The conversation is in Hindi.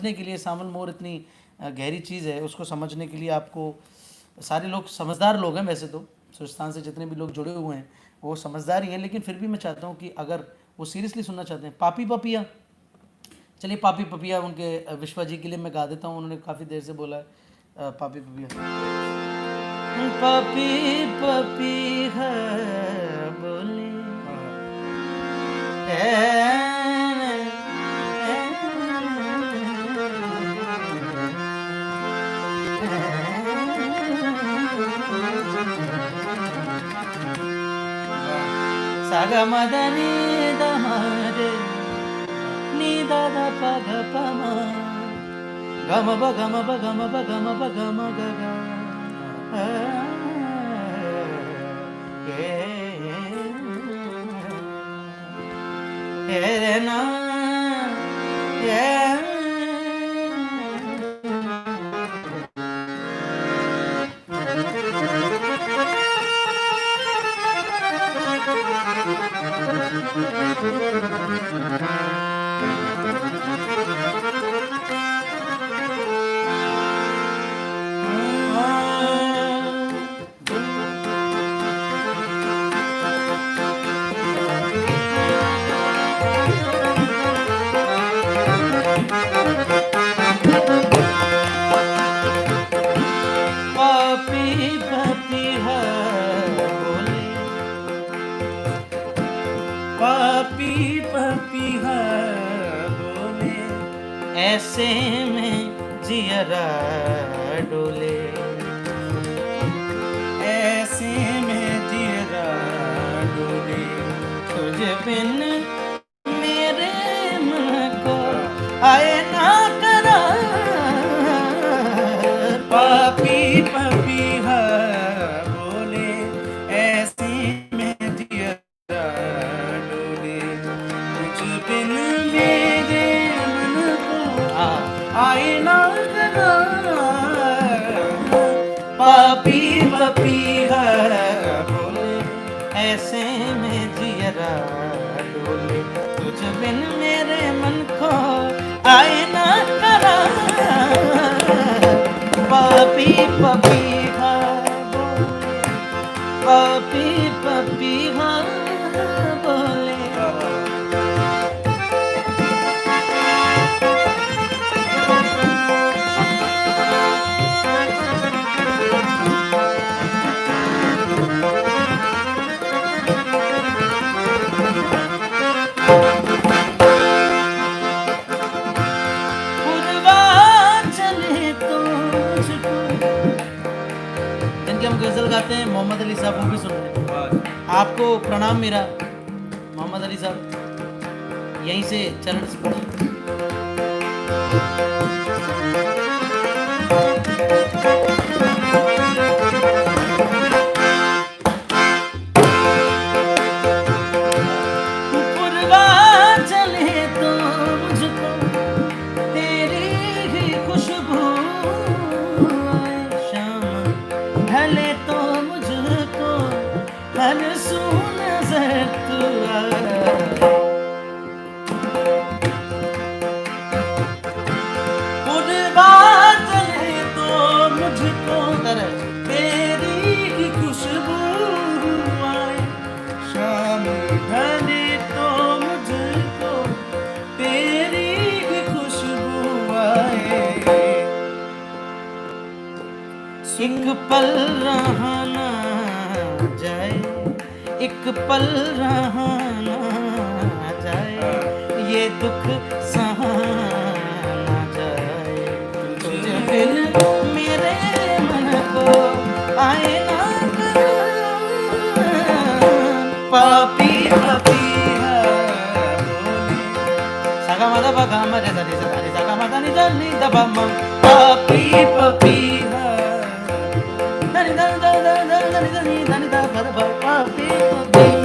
समझने के लिए सावन मोर इतनी गहरी चीज़ है, उसको समझने के लिए आपको सारे लोग समझदार लोग हैं। वैसे तो सुस्तान से जितने भी लोग जुड़े हुए हैं वो समझदार ही हैं, लेकिन फिर भी मैं चाहता हूँ कि अगर वो सीरियसली सुनना चाहते हैं पापी पपिया, चलिए पापी पपिया उनके विश्वा जी के लिए मैं गा देता हूँ। उन्होंने काफ़ी देर से बोला है पापी पपिया। पापी पपी है बोली saga madani damare ni dada paga pama gama ba gama ba gama ba gama ba gama gaga na पापी पपीहा बोले ऐसे में जियरा डोले, ऐसे में जियरा डोले, तुझे बिन मेरे मन को आए ना करार। पापी पपीहा बोले ऐसे में जियरा डोले, तुझे बिन मेरे मन को आए ना करार। पापी पपीहा बोले ऐसे में जियरा डोले, तुझ बिन मेरे मन को आए ना करार। पापी पपीहा बोले, पापी पपीहा बोले। हम गजल गाते हैं, मोहम्मद अली साहब वो भी सुन रहे हैं। आपको प्रणाम मेरा मोहम्मद अली साहब, यहीं से चरण स्पर्श। पुरवा चले तो मुझको तेरी ही खुशबू आए, शाम ढले तो मुझको हर सू नजर तू आए। पुरवा चले तो मुझको तेरी ही खुशबू आए, शाम ढले तो मुझको तेरी ही खुशबू आए। एक पल रहा ना जाए, एक पल रहा ना जाए, ये दुख सहा ना जाए, तुझे बिन मेरे मन को आए ना करार। पापी पपीहा बोले saga mada ba ga ma re da ni sa ni saga ma da ni da ni da ba ma। पापी पपीहा da ni da da da da ni da ni da ni da ba ba पापी पपी